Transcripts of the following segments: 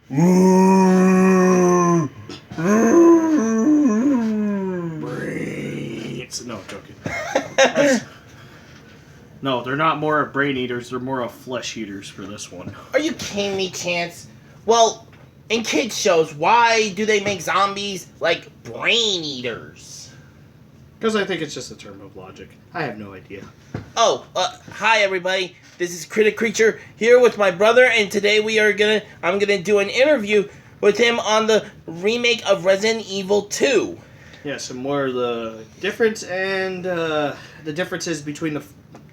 Brains. No, joking. No, they're not more of brain eaters. They're more of flesh eaters for this one. Are you kidding me, Chance? Well, in kids shows, why do they make zombies like brain eaters? Because I think it's just a term of logic. I have no idea. Oh, hi everybody. This is Critic Creature here with my brother, and today I'm gonna do an interview with him on the remake of Resident Evil 2. Yeah, some more of the difference and the differences between the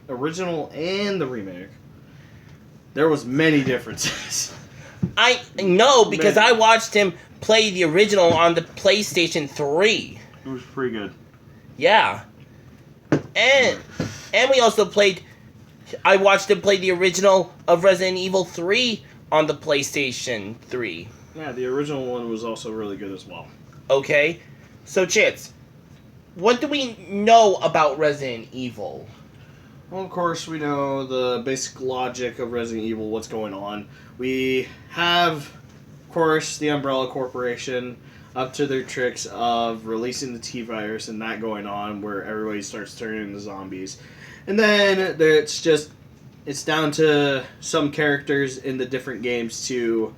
original and the remake. There was many differences. I know because I watched him play the original on the PlayStation 3. It was pretty good. Yeah. And we also I watched him play the original of Resident Evil 3 on the PlayStation 3. Yeah, the original one was also really good as well. Okay. So, Chance, what do we know about Resident Evil? Well, of course, we know the basic logic of Resident Evil, what's going on. We have, of course, the Umbrella Corporation up to their tricks of releasing the T-Virus and that going on where everybody starts turning into zombies. And then it's down to some characters in the different games to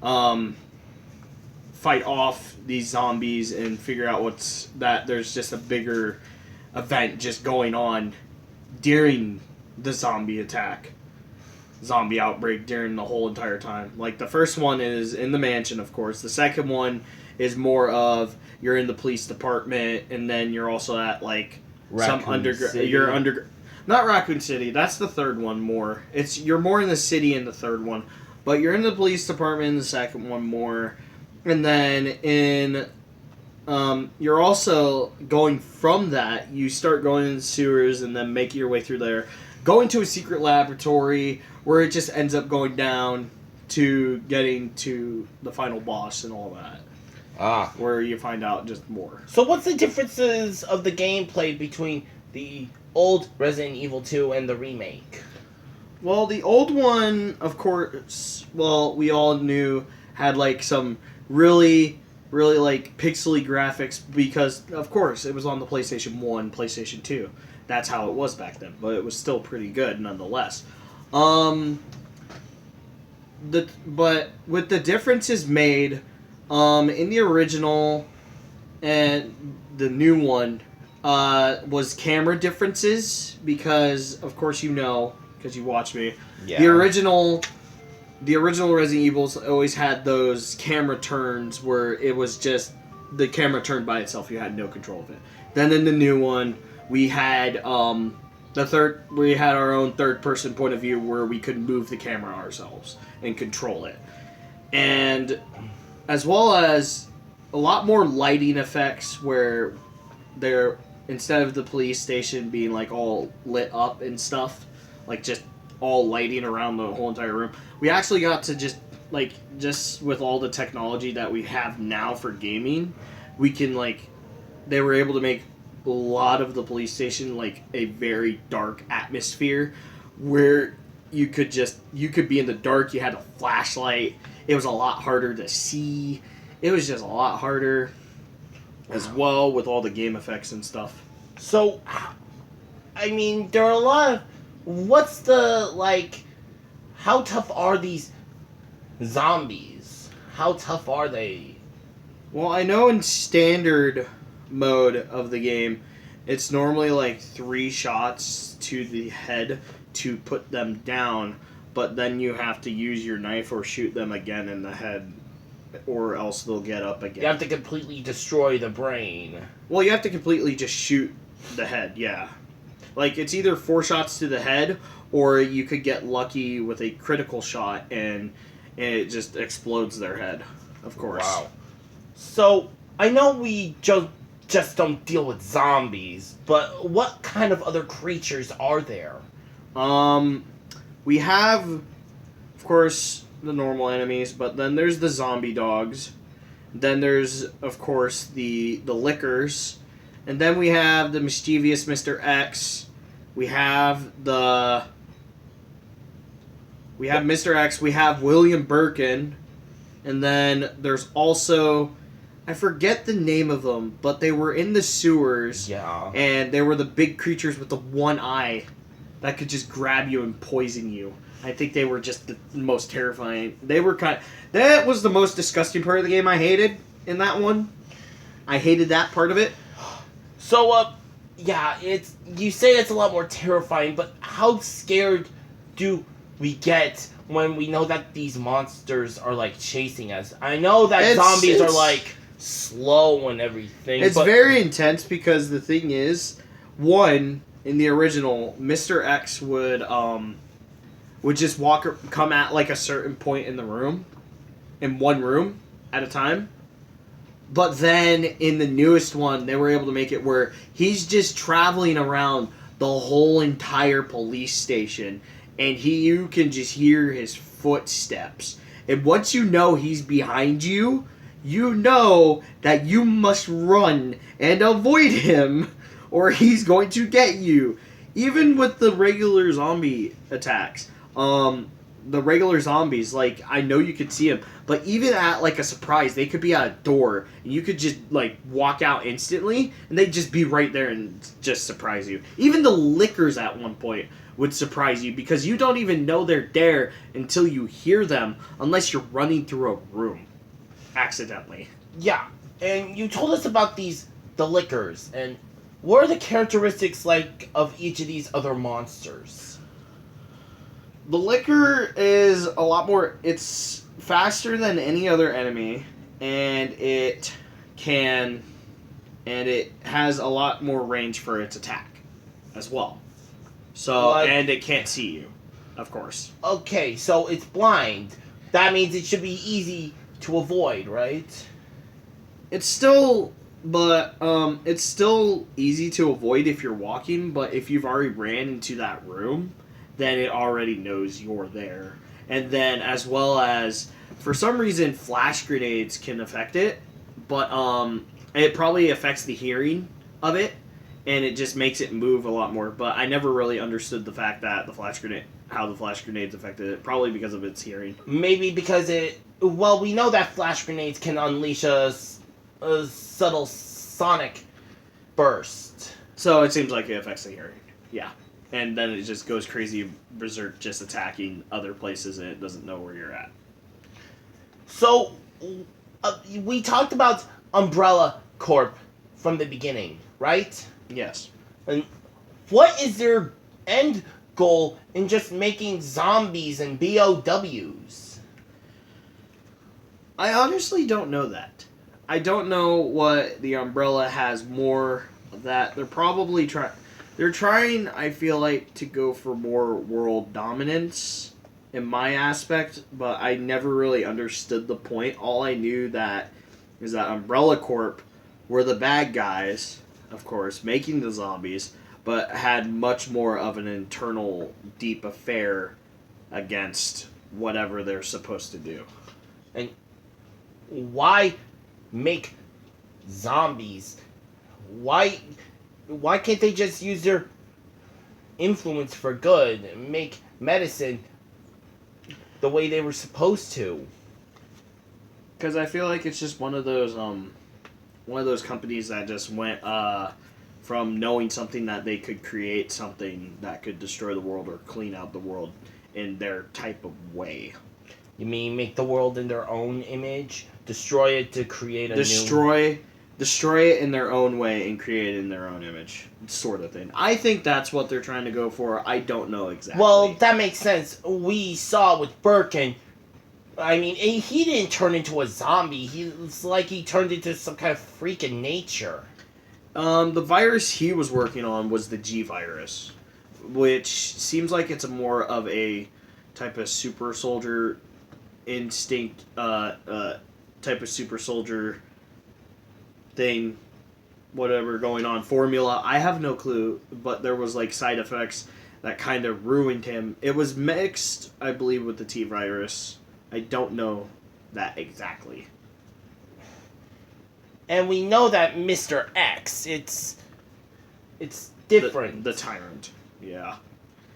fight off these zombies and figure out there's just a bigger event just going on during the zombie outbreak during the whole entire time. Like, the first one is in the mansion, of course. The second one is more of you're in the police department, and then you're also at, like, not Raccoon City. That's the third one more. You're more in the city in the third one, but you're in the police department in the second one more. And then you're also going from that. You start going in the sewers and then making your way through there, going to a secret laboratory where it just ends up going down to getting to the final boss and all that. Where you find out just more. So what's the differences of the gameplay between the old Resident Evil 2 and the remake? Well, the old one, of course, we all knew had like some really like pixely graphics because, of course, it was on the PlayStation 1, PlayStation 2. That's how it was back then, but it was still pretty good nonetheless. But with the differences made in the original and the new one was camera differences because, of course, because you watched me. Yeah. The original Resident Evils always had those camera turns where it was just the camera turned by itself. You had no control of it. Then in the new one, we had our own third-person point of view where we could move the camera ourselves and control it. And as well as a lot more lighting effects where they're, instead of the police station being like all lit up and stuff, like just all lighting around the whole entire room, we actually got to just with all the technology that we have now for gaming, we can they were able to make a lot of the police station like a very dark atmosphere where you could be in the dark, you had a flashlight, it was a lot harder to see, it was just a lot harder as well with all the game effects and stuff. So, I mean, there are a lot of, what's the, how tough are these zombies? How tough are they? Well, I know in standard mode of the game, it's normally 3 shots to the head to put them down, but then you have to use your knife or shoot them again in the head, or else they'll get up again. You have to completely destroy the brain. Well, you have to completely just shoot the head, yeah. It's either 4 shots to the head, or you could get lucky with a critical shot and it just explodes their head, of course. Wow. So, I know we just don't deal with zombies, but what kind of other creatures are there? We have, of course, the normal enemies, but then there's the zombie dogs. Then there's, of course, the lickers. And then we have the mischievous Mr. X. We have Mr. X. We have William Birkin. And then there's also, I forget the name of them, but they were in the sewers. Yeah. And they were the big creatures with the one eye that could just grab you and poison you. I think they were just the most terrifying. They were that was the most disgusting part of the game I hated in that one. I hated that part of it. So, yeah, you say it's a lot more terrifying, but how scared do we get when we know that these monsters are, like, chasing us? I know that zombies are, like, slow and everything. It's very intense because the thing is, one, in the original, Mr. X would just come at, like, a certain point in the room, in one room at a time. But then in the newest one, they were able to make it where he's just traveling around the whole entire police station, and you can just hear his footsteps. And once you know he's behind you, you know that you must run and avoid him, or he's going to get you. Even with the regular zombie attacks, the regular zombies, like, I know you could see them, but even at, like, a surprise, they could be at a door, and you could just, like, walk out instantly, and they'd just be right there and just surprise you. Even the lickers at one point would surprise you, because you don't even know they're there until you hear them, unless you're running through a room. Accidentally. Yeah, and you told us about the lickers, and what are the characteristics, like, of each of these other monsters? The licker is a lot more, it's faster than any other enemy, and it has a lot more range for its attack as well. So, and it can't see you, of course. Okay, so it's blind. That means it should be easy to avoid, right? It's still easy to avoid if you're walking, but if you've already ran into that room, then it already knows you're there. And then, as well as, for some reason, flash grenades can affect it, but it probably affects the hearing of it, and it just makes it move a lot more. But I never really understood the fact that how the flash grenades affected it, probably because of its hearing. Maybe because we know that flash grenades can unleash a subtle sonic burst. So it seems like it affects the hearing. Yeah. And then it just goes crazy berserk, just attacking other places, and it doesn't know where you're at. So, we talked about Umbrella Corp from the beginning, right? Yes. And what is their end goal in just making zombies and BOWs? I honestly don't know that. I don't know what the Umbrella has more of that. They're probably They're trying, I feel like, to go for more world dominance in my aspect, but I never really understood the point. All I knew is that Umbrella Corp were the bad guys, of course, making the zombies, but had much more of an internal, deep affair against whatever they're supposed to do. And why make zombies? Why can't they just use their influence for good and make medicine the way they were supposed to? Because I feel like it's just one of those companies that just went from knowing something that they could create something that could destroy the world or clean out the world in their type of way. You mean make the world in their own image? Destroy it to create a Destroy it in their own way and create it in their own image, sort of thing. I think that's what they're trying to go for. I don't know exactly. Well, that makes sense. We saw with Birkin. I mean, he didn't turn into a zombie. It's like he turned into some kind of freak in nature. The virus he was working on was the G virus, which seems like it's more of a type of super soldier instinct, type of super soldier thing, whatever going on, formula. I have no clue, but there was like side effects that kind of ruined him. It was mixed, I believe, with the T virus. I don't know that exactly. And we know that Mr. X, it's different. The Tyrant, yeah.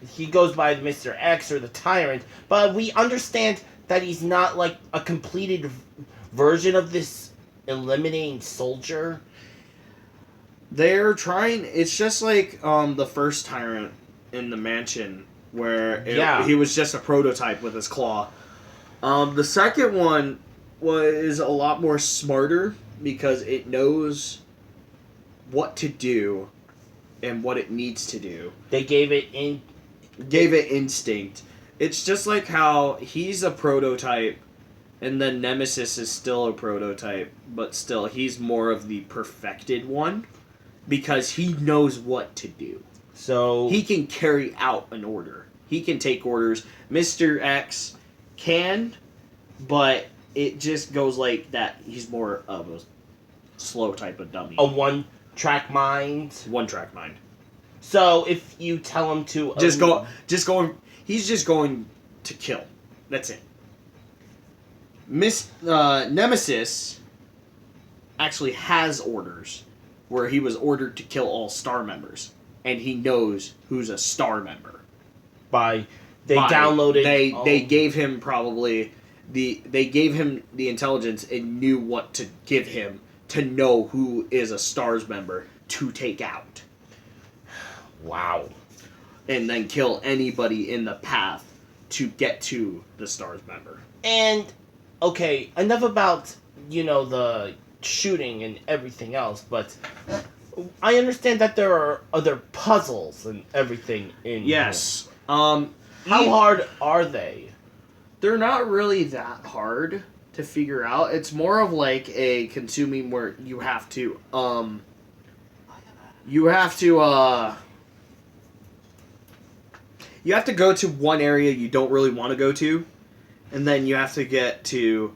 He goes by Mr. X or the Tyrant, but we understand that he's not like a completed version of this eliminating soldier? They're trying. It's just like the first tyrant in the mansion, where he was just a prototype with his claw. The second one was a lot more smarter because it knows what to do and what it needs to do. They gave it instinct. It's just like how he's a prototype, and then Nemesis is still a prototype, but still he's more of the perfected one because he knows what to do. So he can carry out an order. He can take orders. Mr. X can, but it just goes like that. He's more of a slow type of dummy. A one-track mind. One-track mind. So if you tell him to he's just going to kill. That's it. Nemesis actually has orders where he was ordered to kill all star members, and he knows who's a star member. Downloaded. They gave him probably they gave him the intelligence and knew what to give him to know who is a stars member to take out. Wow. And then kill anybody in the path to get to the stars member. And okay, enough about the shooting and everything else, but I understand that there are other puzzles and everything in Yes. How hard are they? They're not really that hard to figure out. It's more of like a consuming where you have to go to one area you don't really want to go to, and then you have to get to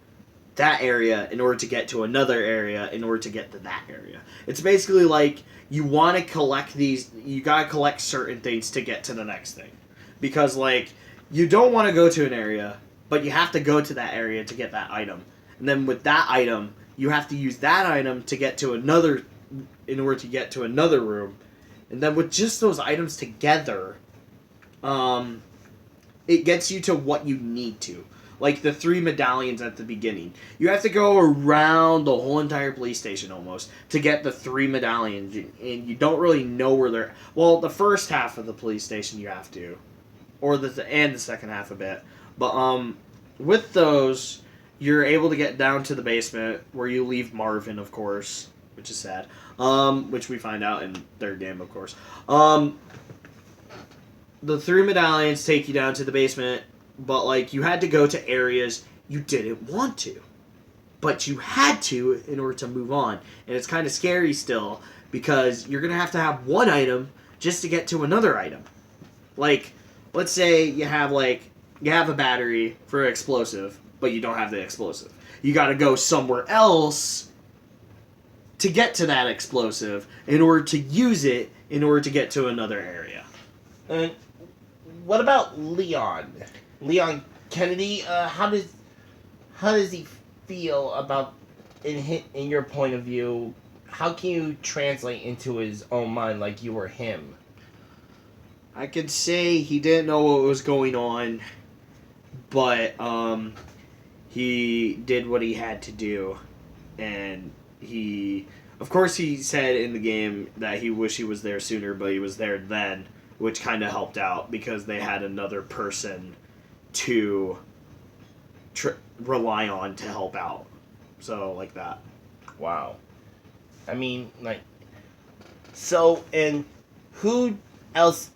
that area in order to get to another area in order to get to that area. It's basically like you want to collect these, you gotta collect certain things to get to the next thing. Because, like, you don't want to go to an area, but you have to go to that area to get that item. And then with that item, you have to use that item to get to another, in order to get to another room. And then with just those items together, it gets you to what you need to. Like the 3 medallions at the beginning. You have to go around the whole entire police station almost to get the 3 medallions. And you don't really know where they're... Well, the first half of the police station you have to. Or the second half a bit. But with those, you're able to get down to the basement where you leave Marvin, of course. Which is sad. Which we find out in third game, of course. The 3 medallions take you down to the basement, but like you had to go to areas you didn't want to, but you had to in order to move on, and it's kind of scary still because you're gonna have to have one item just to get to another item. Like, let's say you have a battery for an explosive, but you don't have the explosive. You got to go somewhere else to get to that explosive in order to use it in order to get to another area. And what about Leon? Leon Kennedy, how does he feel about, in your point of view, how can you translate into his own mind like you were him? I could say he didn't know what was going on, but he did what he had to do, and of course he said in the game that he wished he was there sooner, but he was there then, which kind of helped out because they had another person to rely on to help out. So, like that. Wow. I mean, like... So, and who else...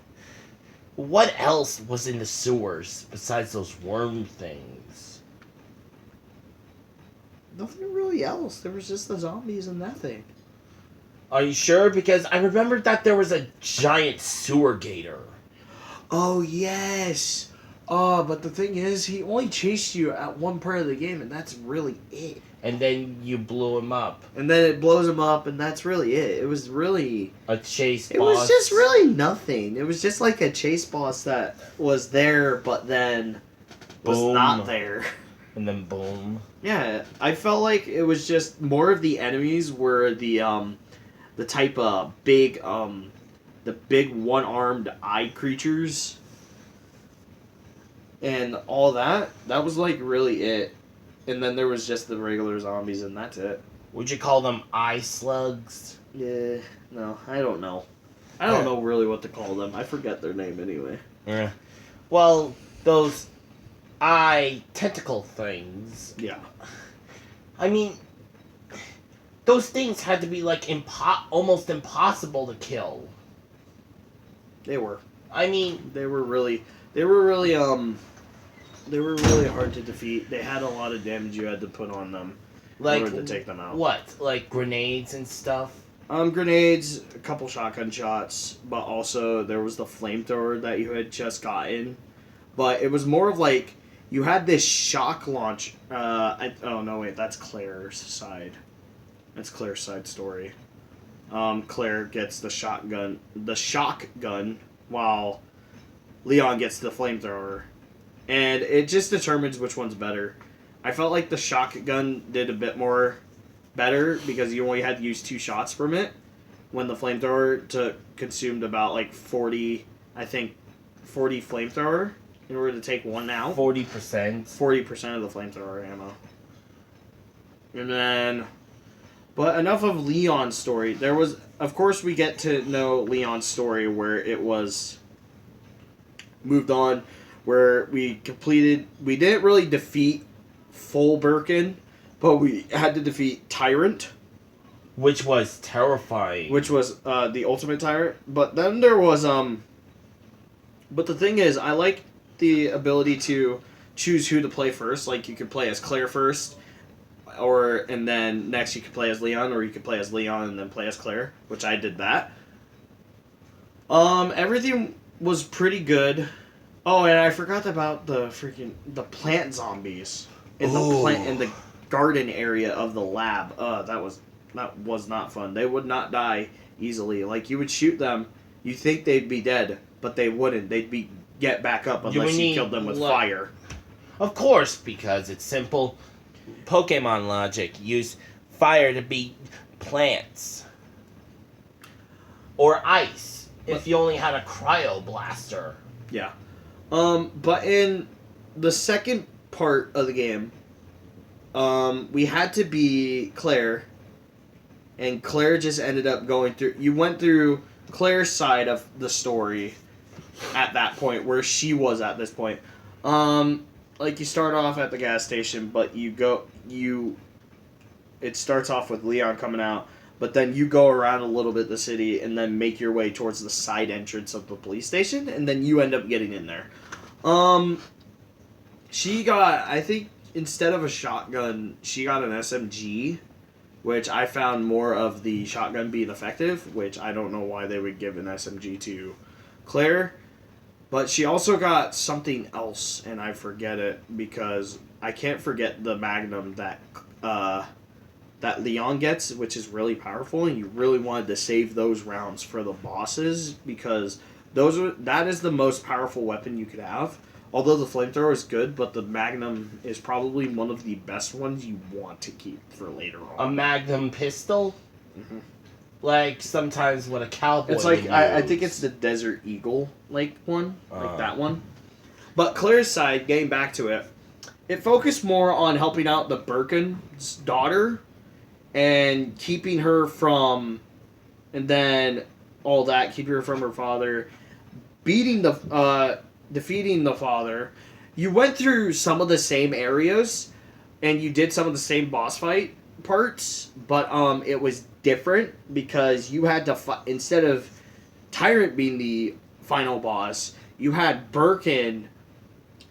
What else was in the sewers besides those worm things? Nothing really else. There was just the zombies and that thing. Are you sure? Because I remembered that there was a giant sewer gator. Oh, yes! Oh, but the thing is, he only chased you at one part of the game, and that's really it. And then you blew him up. And then it blows him up, and that's really it. It was really... A chase boss. It was just really nothing. It was just like a chase boss that was there, but then was not there. And then boom. Yeah, I felt like it was just more of the enemies were the type of big, the big one-armed eye creatures. and all that. That was like really it. And then there was just the regular zombies, and that's it. Would you call them eye slugs? Yeah, no, I don't know. I don't know really what to call them. I forget their name anyway. Yeah. Well, those eye tentacle things. Yeah. I mean, those things had to be like almost impossible to kill. They were. I mean, They were really hard to defeat. They had a lot of damage you had to put on them like in order to take them out. What? Like grenades and stuff? Grenades, a couple shotgun shots, but also there was the flamethrower that you had just gotten. But it was more of like you had this shock launch. Oh no, wait, that's Claire's side. That's Claire's side story. Claire gets the shock gun, while Leon gets the flamethrower, and it just determines which one's better. I felt like the shotgun did a bit more better because you only had to use 2 shots from it, when the flamethrower consumed about like 40 flamethrower in order to take one out. 40%. 40% of the flamethrower ammo. And then, but enough of Leon's story. There was, of course, we get to know Leon's story where it was moved on, where we didn't really defeat full Birkin, but we had to defeat Tyrant, which was terrifying. which was the ultimate Tyrant. But then there was but the thing is, I like the ability to choose who to play first. Like, you could play as Claire first, and then next you could play as Leon, or you could play as Leon and then play as Claire, which I did that. Everything was pretty good. Oh, and I forgot about the plant zombies in the garden area of the lab. That was not fun. They would not die easily. Like, you would shoot them, you think they'd be dead, but they wouldn't. They'd get back up unless you killed them with fire. Of course, because it's simple Pokemon logic. Use fire to beat plants. Or ice, if you only had a cryo blaster. Yeah. But in the second part of the game, we had to be Claire, and Claire just ended up going through... You went through Claire's side of the story at that point, where she was at this point. Like, you start off at the gas station, but it starts off with Leon coming out, but then you go around a little bit the city and then make your way towards the side entrance of the police station, and then you end up getting in there. She got, I think, instead of a shotgun, she got an SMG, which I found more of the shotgun being effective, which I don't know why they would give an SMG to Claire. But she also got something else, and I forget it, because I can't forget the Magnum that Leon gets, which is really powerful, and you really wanted to save those rounds for the bosses, because that is the most powerful weapon you could have. Although the flamethrower is good, but the Magnum is probably one of the best ones you want to keep for later on. A Magnum pistol? Mm-hmm. Like sometimes what a cowboy It's like, would I use. think it's the Desert Eagle, like one, like that one. But Claire's side, getting back to it, it focused more on helping out the Birkin's daughter and keeping her from, and then all that, keeping her from her father, defeating the father. You went through some of the same areas, and you did some of the same boss fight parts, but it was different because you had to fight, instead of Tyrant being the final boss, you had Birkin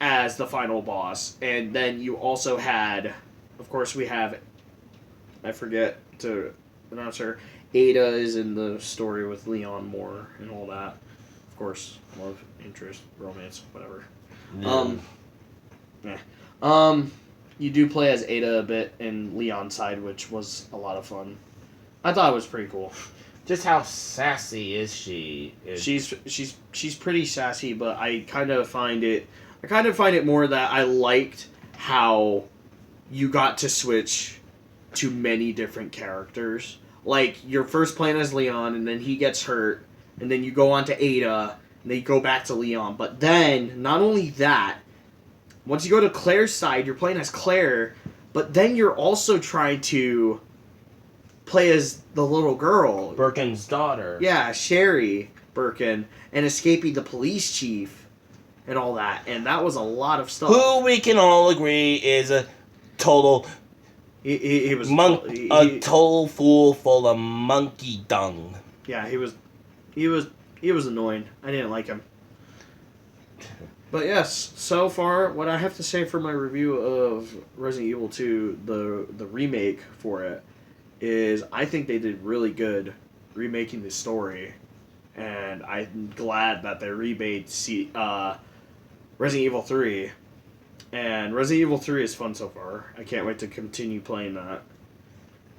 as the final boss, and then you also had, of course, I forget to announce her, Ada is in the story with Leon more and all that. Of course, love, interest, romance, whatever. You do play as Ada a bit in Leon's side, which was a lot of fun. I thought it was pretty cool. Just how sassy is she? She's pretty sassy, but I kind of find it more that I liked how you got to switch to many different characters. Like, you're first playing as Leon, and then he gets hurt, and then you go on to Ada, and then you go back to Leon. But then, not only that, once you go to Claire's side, you're playing as Claire, but then you're also trying to play as the little girl. Birkin's daughter. Yeah, Sherry Birkin, and escaping the police chief and all that. And that was a lot of stuff. Who we can all agree is a total He was a total fool full of monkey dung. Yeah, he was annoying. I didn't like him. But yes, so far, what I have to say for my review of Resident Evil 2, the remake for it, is I think they did really good remaking the story, and I'm glad that they remade Resident Evil 3. And Resident Evil 3 is fun so far. I can't wait to continue playing that.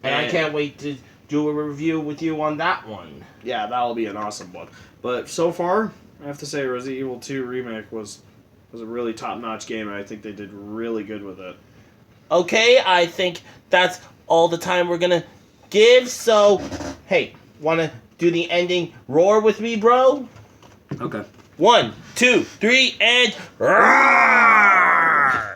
And I can't wait to do a review with you on that one. Yeah, that'll be an awesome one. But so far, I have to say Resident Evil 2 Remake was a really top-notch game, and I think they did really good with it. Okay, I think that's all the time we're gonna give, so, hey, wanna do the ending roar with me, bro? Okay. 1, 2, 3, and roar!